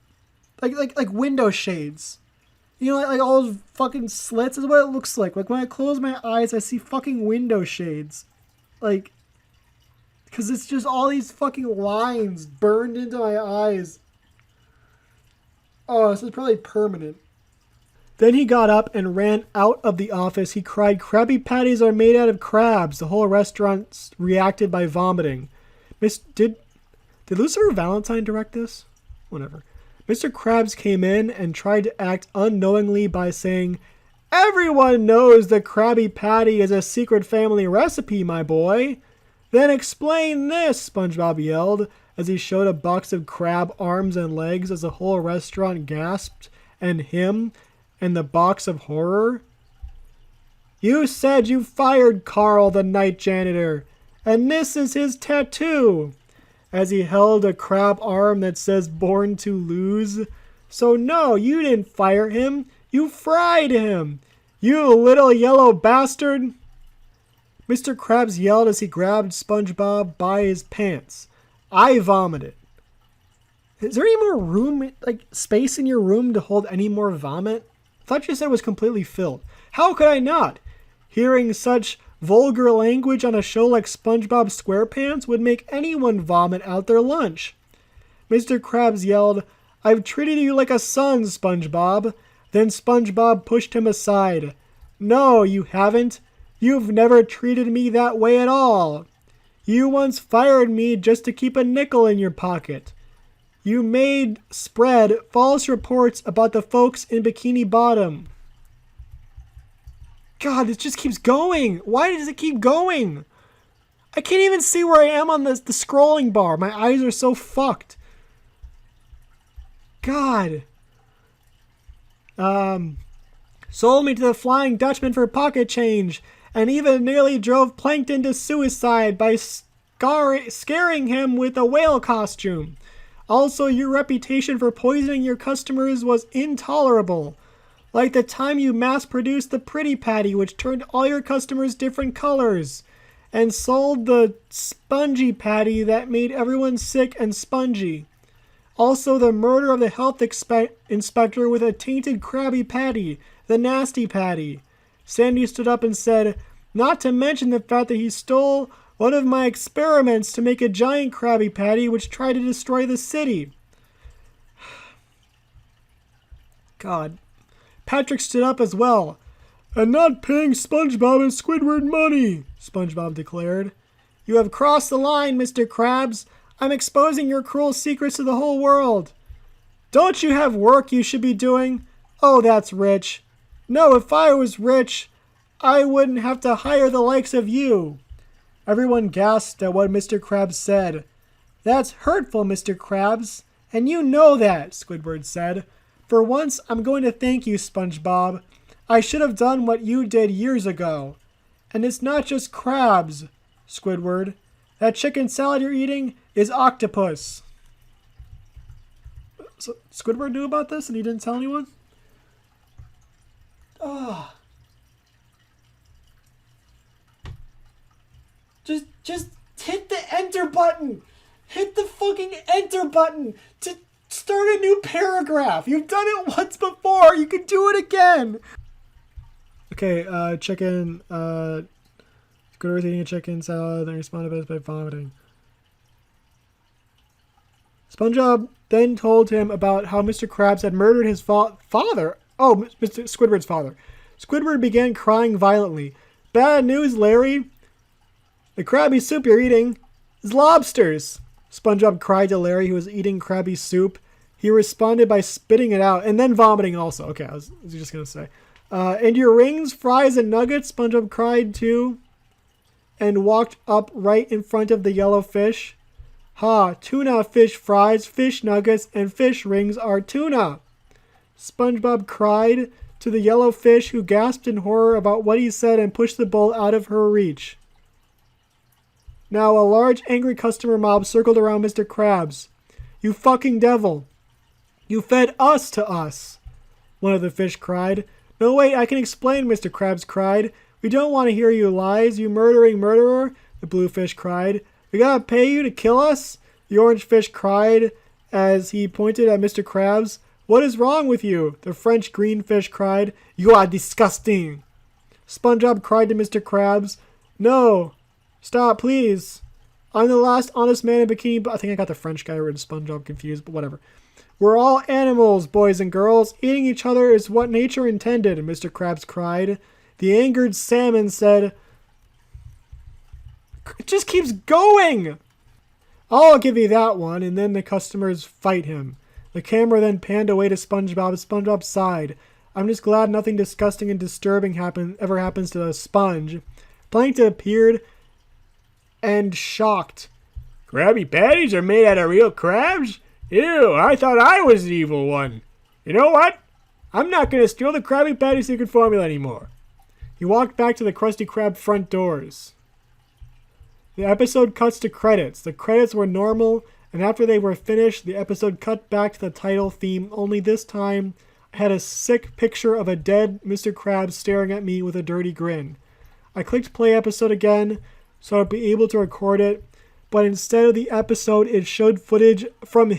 Like window shades. You know, like all those fucking slits is what it looks like. Like when I close my eyes, I see fucking window shades. Like, because it's just all these fucking lines burned into my eyes. Oh, this is probably permanent. Then he got up and ran out of the office. He cried, Krabby Patties are made out of crabs. The whole restaurant reacted by vomiting. Did Lucifer Valentine direct this? Whatever. Mr. Krabs came in and tried to act unknowingly by saying, Everyone knows the Krabby Patty is a secret family recipe, my boy. Then explain this, SpongeBob yelled, as he showed a box of crab arms and legs as the whole restaurant gasped, and him, and the box of horror. You said you fired Carl, the night janitor, and this is his tattoo. As he held a crab arm that says born to lose. So no, you didn't fire him. You fried him. You little yellow bastard. Mr. Krabs yelled as he grabbed SpongeBob by his pants. I vomited. Is there any more room, like space in your room to hold any more vomit? I thought you said it was completely filled. How could I not? Hearing such vulgar language on a show like SpongeBob SquarePants would make anyone vomit out their lunch. Mr. Krabs yelled, I've treated you like a son, SpongeBob. Then SpongeBob pushed him aside. No, you haven't. You've never treated me that way at all. You once fired me just to keep a nickel in your pocket. You made spread false reports about the folks in Bikini Bottom. God, this just keeps going. Why does it keep going? I can't even see where I am on the scrolling bar. My eyes are so fucked. God. Sold me to the Flying Dutchman for pocket change, and even nearly drove Plankton to suicide by scaring him with a whale costume. Also, your reputation for poisoning your customers was intolerable. Like the time you mass-produced the Pretty Patty, which turned all your customers different colors, and sold the Spongy Patty that made everyone sick and spongy. Also, the murder of the health inspector with a tainted Krabby Patty, the Nasty Patty. Sandy stood up and said, not to mention the fact that he stole one of my experiments to make a giant Krabby Patty which tried to destroy the city. God. Patrick stood up as well. And not paying SpongeBob and Squidward money, SpongeBob declared. You have crossed the line, Mr. Krabs. I'm exposing your cruel secrets to the whole world. Don't you have work you should be doing? Oh, that's rich. No, if I was rich, I wouldn't have to hire the likes of you. Everyone gasped at what Mr. Krabs said. That's hurtful, Mr. Krabs, and you know that, Squidward said. For once, I'm going to thank you, SpongeBob. I should have done what you did years ago. And it's not just crabs, Squidward. That chicken salad you're eating is octopus. So Squidward knew about this and he didn't tell anyone? Oh. Just hit the enter button. Hit the fucking enter button to start a new paragraph. You've done it once before. You can do it again. Okay, chicken, Squidward eating a chicken salad and responded by vomiting. SpongeBob then told him about how Mr. Krabs had murdered his father. Oh, Mr. Squidward's father. Squidward began crying violently. Bad news, Larry. The Krabby soup you're eating is lobsters. SpongeBob cried to Larry, who was eating Krabby soup. He responded by spitting it out and then vomiting also. Okay, I was just going to say. And your rings, fries, and nuggets, SpongeBob cried too. And walked up right in front of the yellow fish. Ha, tuna, fish fries, fish nuggets, and fish rings are tuna. SpongeBob cried to the yellow fish, who gasped in horror about what he said and pushed the bowl out of her reach. Now a large angry customer mob circled around Mr. Krabs. You fucking devil. You fed us to us, one of the fish cried. No, wait, I can explain, Mr. Krabs cried. We don't want to hear your lies, you murdering murderer, the blue fish cried. We gotta pay you to kill us? The orange fish cried as he pointed at Mr. Krabs. What is wrong with you? The French green fish cried. You are disgusting. SpongeBob cried to Mr. Krabs. No. Stop, please. I'm the last honest man in bikini. I think I got the French guy and SpongeBob confused, but whatever. We're all animals, boys and girls. Eating each other is what nature intended, Mr. Krabs cried. The angered salmon said, it just keeps going. I'll give you that one. And then the customers fight him. The camera then panned away to SpongeBob. SpongeBob sighed. I'm just glad nothing disgusting and disturbing ever happens to a sponge. Plankton appeared and shocked. Krabby Patties are made out of real crabs? Ew, I thought I was the evil one. You know what? I'm not going to steal the Krabby Patty secret formula anymore. He walked back to the Krusty Krab front doors. The episode cuts to credits. The credits were normal, and after they were finished, the episode cut back to the title theme, only this time I had a sick picture of a dead Mr. Krabs staring at me with a dirty grin. I clicked play episode again, so I'd be able to record it, but instead of the episode, it showed footage from...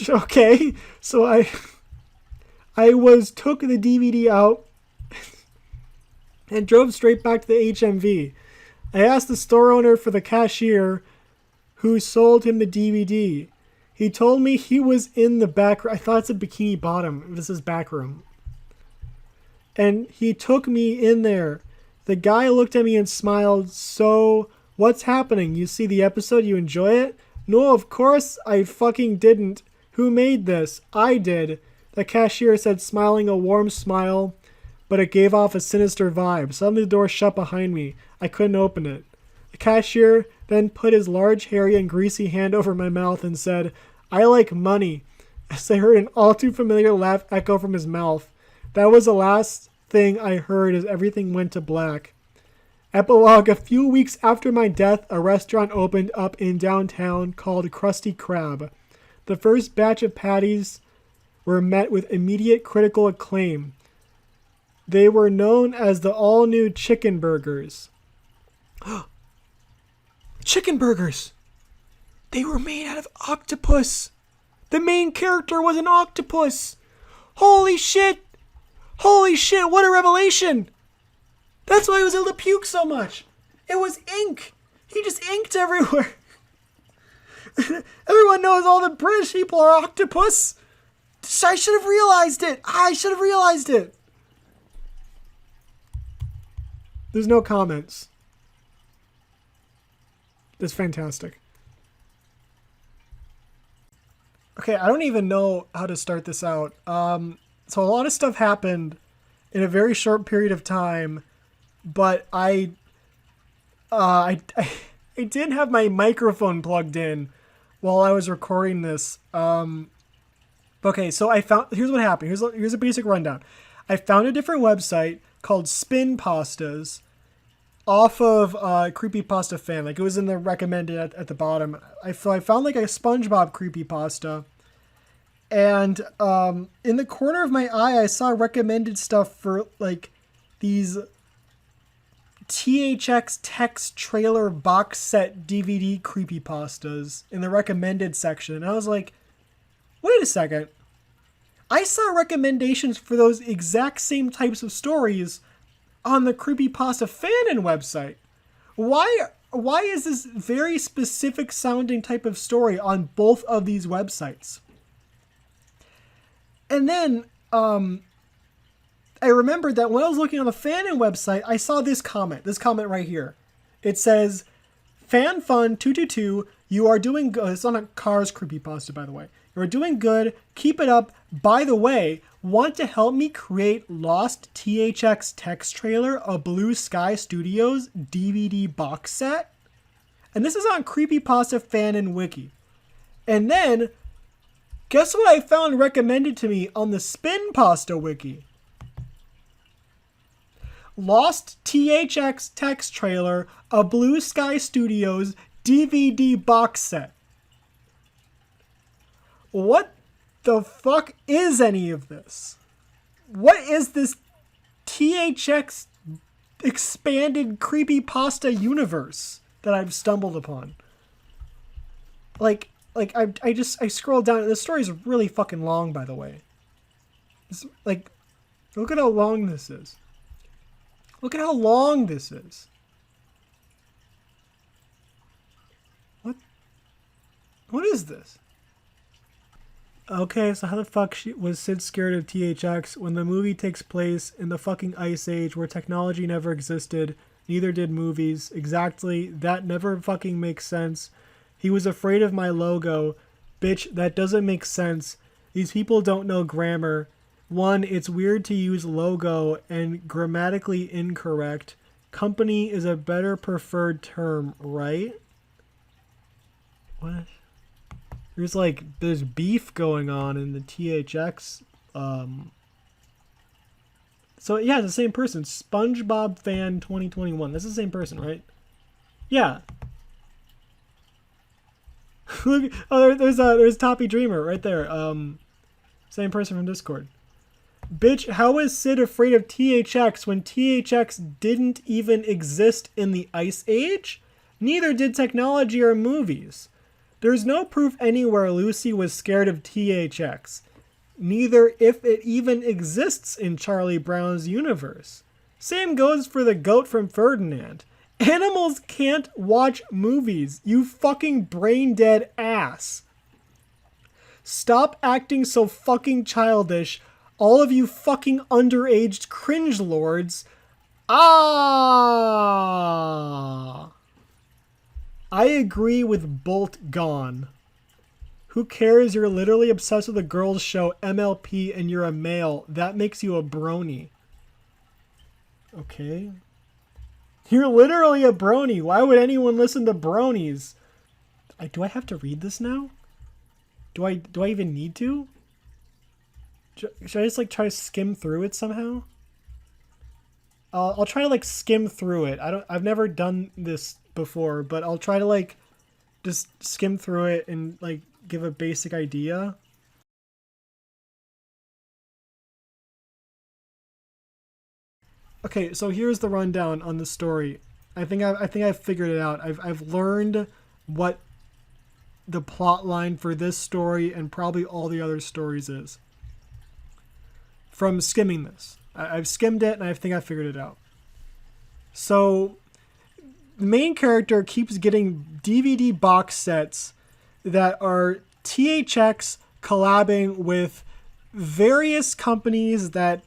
Okay, so I took the DVD out and drove straight back to the HMV. I asked the store owner for the cashier who sold him the DVD. He told me he was in the back room. I thought it's a Bikini Bottom. This is back room. And he took me in there. The guy looked at me and smiled. So, what's happening? You see the episode? You enjoy it? No, of course I fucking didn't. Who made this? I did. The cashier said, smiling a warm smile, but it gave off a sinister vibe. Suddenly the door shut behind me. I couldn't open it. The cashier then put his large, hairy, and greasy hand over my mouth and said, I like money. As I heard an all too familiar laugh echo from his mouth. That was the last thing I heard as everything went to black. Epilogue. A few weeks after my death, a restaurant opened up in downtown called Krusty Krab. The first batch of patties were met with immediate critical acclaim. They were known as the all-new chicken burgers. Chicken burgers! They were made out of octopus! The main character was an octopus! Holy shit! Holy shit, what a revelation! That's why I was able to puke so much! It was ink! He just inked everywhere! Everyone knows all the British people are octopus! I should have realized it! I should have realized it! There's no comments. It's fantastic. Okay, I don't even know how to start this out. So a lot of stuff happened in a very short period of time, but I did have my microphone plugged in while I was recording this. Okay, so here's what happened. Here's a basic rundown. I found a different website called Spin Pastas off of Creepypasta fan. Like, it was in the recommended at the bottom. I found like a SpongeBob creepypasta, and in the corner of my eye, I saw recommended stuff for like these THX text trailer box set DVD creepypastas in the recommended section. And I was like, wait a second. I saw recommendations for those exact same types of stories on the Creepypasta fanon website. Why is this very specific sounding type of story on both of these websites? And then I remembered that when I was looking on the fanon website, I saw this comment right here. It says, FanFun222, you are doing good. It's on a Cars creepypasta, by the way. You are doing good. Keep it up. By the way, want to help me create Lost THX text trailer, a Blue Sky Studios DVD box set? And this is on Creepypasta Fan and Wiki. And then, guess what I found recommended to me on the Spin Pasta Wiki? Lost THX text trailer, a Blue Sky Studios DVD box set. What the fuck is any of this? What is this THX expanded creepypasta universe that I've stumbled upon? I scrolled down. This story is really fucking long, by the way. It's like, look at how long this is. Look at how long this is. What is this? Okay, so how the fuck was Sid scared of THX when the movie takes place in the fucking Ice Age where technology never existed, neither did movies? Exactly, that never fucking makes sense. He was afraid of my logo. Bitch, that doesn't make sense. These people don't know grammar. One, it's weird to use logo and grammatically incorrect. Company is a better preferred term, right? What? There's beef going on in the THX. So yeah, it's the same person. SpongeBob Fan 2021. That's the same person, right? Yeah. Look, oh, there's Toppy Dreamer right there. Same person from Discord. Bitch, how is Sid afraid of THX when THX didn't even exist in the Ice Age? Neither did technology or movies. There's no proof anywhere Lucy was scared of THX. Neither if it even exists in Charlie Brown's universe. Same goes for the goat from Ferdinand. Animals can't watch movies, you fucking brain dead ass. Stop acting so fucking childish, all of you fucking underaged cringe lords. Ah! I agree with Bolt Gone. Who cares? You're literally obsessed with a girl's show, MLP, and you're a male. That makes you a brony. Okay. You're literally a brony. Why would anyone listen to bronies? Do I have to read this now? Do I even need to? Should I just try to skim through it somehow? I'll try to skim through it. I've never done this before, but I'll try to just skim through it and give a basic idea. Okay, so here's the rundown on the story. I think I've figured it out. I've learned what the plot line for this story and probably all the other stories is from skimming this. I've skimmed it and I think I figured it out. So the main character keeps getting DVD box sets that are THX collabing with various companies that,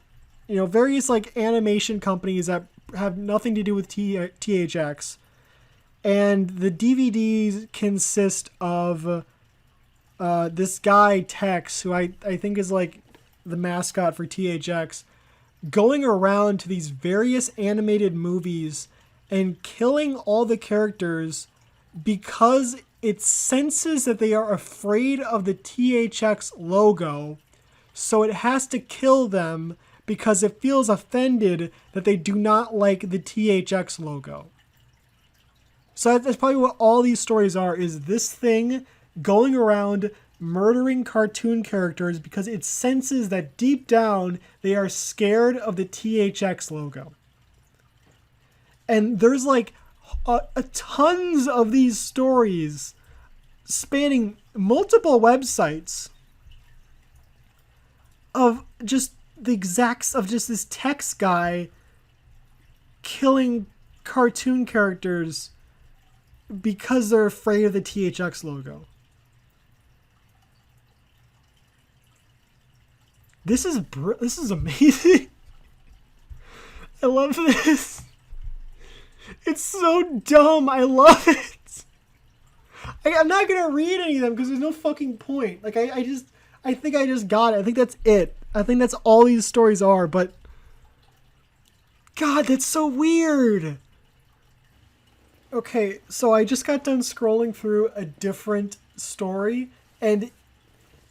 various animation companies that have nothing to do with THX. And the DVDs consist of this guy Tex, who I think is like the mascot for THX, going around to these various animated movies and killing all the characters because it senses that they are afraid of the THX logo, so it has to kill them because it feels offended that they do not like the THX logo. So that's probably what all these stories are, is this thing going around murdering cartoon characters because it senses that deep down they are scared of the THX logo. And there's like a tons of these stories spanning multiple websites of just the exacts of just this Tex guy killing cartoon characters because they're afraid of the THX logo. This is amazing. I love this. It's so dumb. I love it. I'm not gonna read any of them because there's no fucking point. Like I think I just got it. I think that's it. I think that's all these stories are. But God, that's so weird. Okay, so I just got done scrolling through a different story, and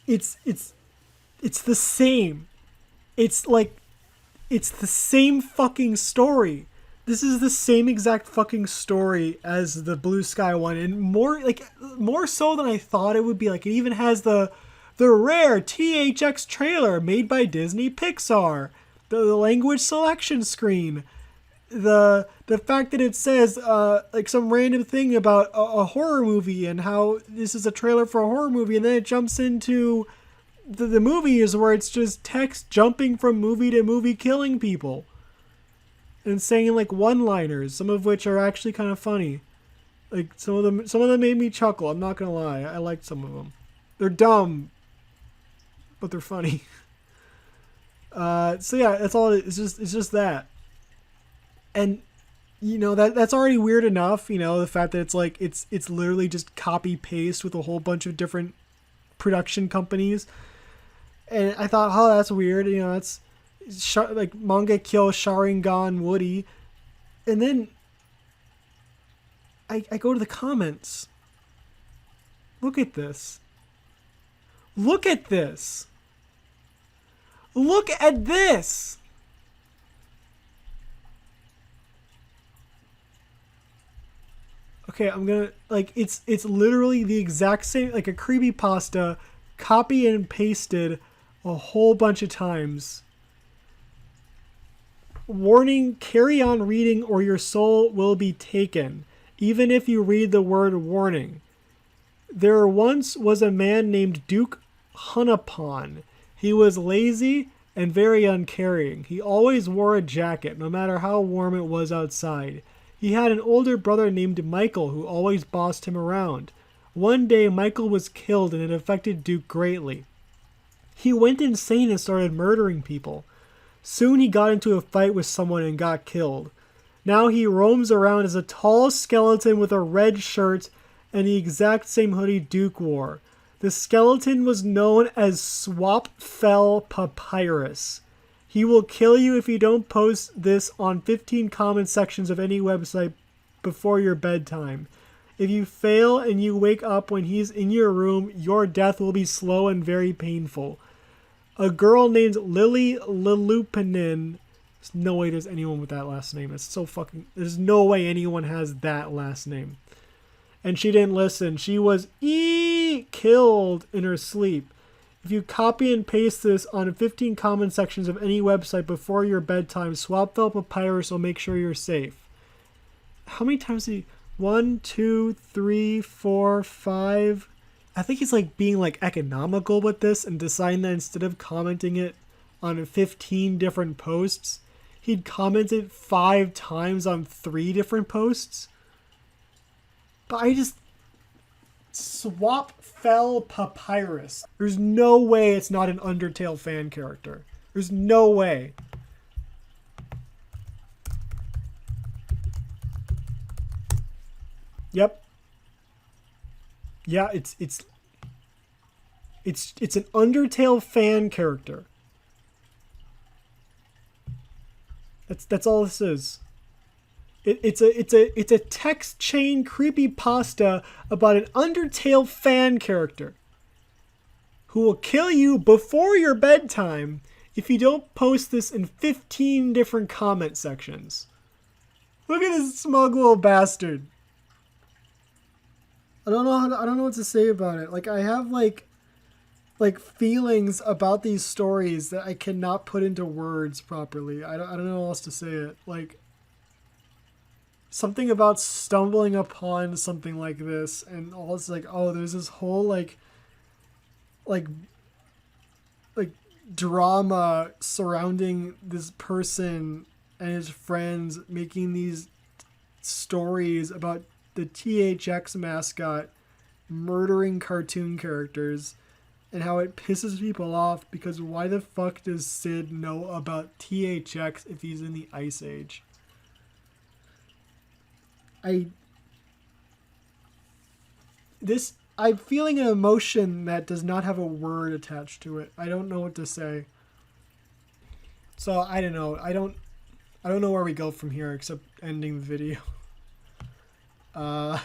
it's the same. It's the same fucking story. This is the same exact fucking story as the Blue Sky one, and more so than I thought it would be. Like, it even has the rare THX trailer made by Disney Pixar, the language selection screen, the fact that it says like some random thing about a horror movie and how this is a trailer for a horror movie, and then it jumps into the movie is where it's just text jumping from movie to movie killing people and saying like one-liners, some of which are actually kind of funny. Like some of them made me chuckle. I'm not gonna lie, I liked some of them. They're dumb, but they're funny. So yeah, that's all. It's just that, and you know that's already weird enough. You know, the fact that it's literally just copy paste with a whole bunch of different production companies. And I thought, oh, that's weird. You know, that's like manga kill Sharingan Woody. And then I go to the comments. Look at this. Look at this. Look at this. Okay, I'm gonna it's literally the exact same, like a creepypasta, copy and pasted a whole bunch of times. Warning, carry on reading or your soul will be taken, even if you read the word warning. There once was a man named Duke Hunapon. He was lazy and very uncaring. He always wore a jacket, no matter how warm it was outside. He had an older brother named Michael who always bossed him around. One day, Michael was killed and it affected Duke greatly. He went insane and started murdering people. Soon he got into a fight with someone and got killed. Now he roams around as a tall skeleton with a red shirt and the exact same hoodie Duke wore. The skeleton was known as Swapfell Papyrus. He will kill you if you don't post this on 15 comment sections of any website before your bedtime. If you fail and you wake up when he's in your room, your death will be slow and very painful. A girl named Lily Lilupinen. There's no way there's anyone with that last name. It's so fucking... There's no way anyone has that last name. And she didn't listen. She was killed in her sleep. If you copy and paste this on 15 comment sections of any website before your bedtime, Swapfell Papyrus will make sure you're safe. How many times did he... 1, 2, 3, 4, 5. I think he's like being like economical with this and deciding that instead of commenting it on 15 different posts, he'd comment it 5 times on 3 different posts. But I just... Swapfell Papyrus. There's no way it's not an Undertale fan character. There's no way. Yep. Yeah, it's It's an Undertale fan character. That's all this is. It's a text chain creepypasta about an Undertale fan character who will kill you before your bedtime if you don't post this in 15 different comment sections. Look at this smug little bastard. I don't know what to say about it. Like, I have like feelings about these stories that I cannot put into words properly. I don't know how else to say it. Like, something about stumbling upon something like this, and all it's like, oh, there's this whole like drama surrounding this person and his friends making these stories about the THX mascot murdering cartoon characters, and how it pisses people off because why the fuck does Sid know about THX if he's in the Ice Age? I'm feeling an emotion that does not have a word attached to it. I don't know what to say. So I don't know. I don't know where we go from here except ending the video. Like,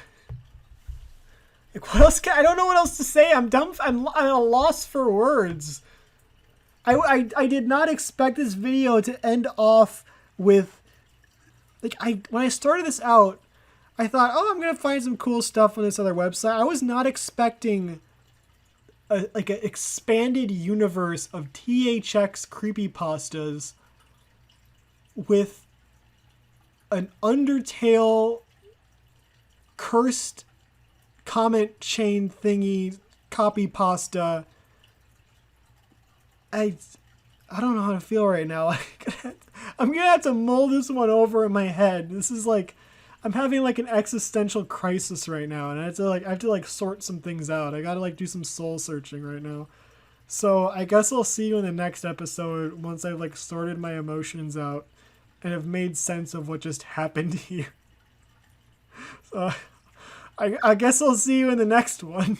what else I don't know what else to say. I'm dumb. I'm at a loss for words. I did not expect this video to end off with, like, when I started this out, I thought, oh, I'm gonna find some cool stuff on this other website. I was not expecting an expanded universe of THX creepypastas with an Undertale cursed comment chain thingy copy pasta. I don't know how to feel right now. I'm gonna have to mull this one over in my head. This is like, I'm having like an existential crisis right now, and I have to sort some things out. I gotta do some soul searching right now. So I guess I'll see you in the next episode once I've sorted my emotions out and have made sense of what just happened here. So I guess I'll see you in the next one.